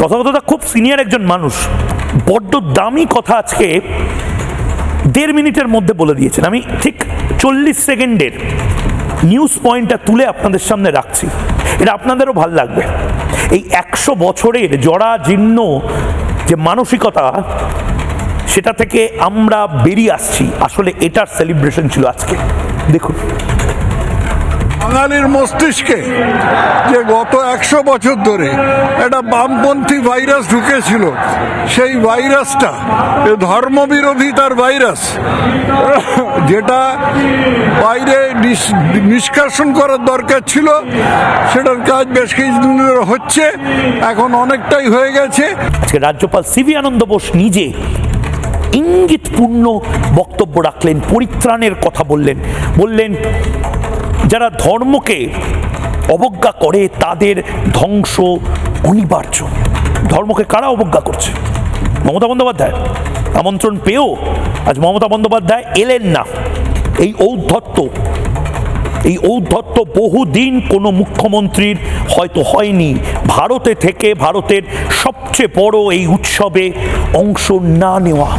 তথাগতদা খুব সিনিয়র একজন মানুষ, বড্ড দামি কথা আজকে 1.5 মিনিটের মধ্যে বলে দিয়েছেন। আমি ঠিক 40 সেকেন্ডের নিউজ পয়েন্টটা তুলে আপনাদের সামনে রাখছি, এটা আপনাদেরও ভাল লাগবে। এই 100 বছরের জরাজীর্ণ যে মানসিকতা, সেটা থেকে আমরা বেরিয়ে আসছি, আসলে এটার সেলিব্রেশন ছিল আজকে। দেখুন, বাঙালির মস্তিষ্কে যে গত 100 বছর ধরে একটা বামপন্থী ভাইরাস ঢুকেছিল, সেই ভাইরাসটা ধর্মবিরোধিতার ভাইরাস, যেটা বাইরে নিষ্কাশন করার দরকার ছিল, সেটার কাজ বেশ কিছুদিন ধরে হচ্ছে, এখন অনেকটাই হয়ে গেছে। আজকে রাজ্যপাল সিভি আনন্দ বোস নিজে ইঙ্গিতপূর্ণ বক্তব্য রাখলেন, পরিত্রাণের কথা বললেন যারা ধর্মকে অবজ্ঞা করে তাদের ধ্বংস অনিবার্য। ধর্মকে কারা অবজ্ঞা করছে? মমতা বন্দ্যোপাধ্যায় আমন্ত্রণ পেয়েও আজ মমতা বন্দ্যোপাধ্যায় এলেন না। এই ঔদ্ধত্য বহুদিন কোনো মুখ্যমন্ত্রীর হয়তো হয়নি। ভারতে থেকে ভারতের সবচেয়ে বড় এই উৎসবে অংশ না নেওয়া।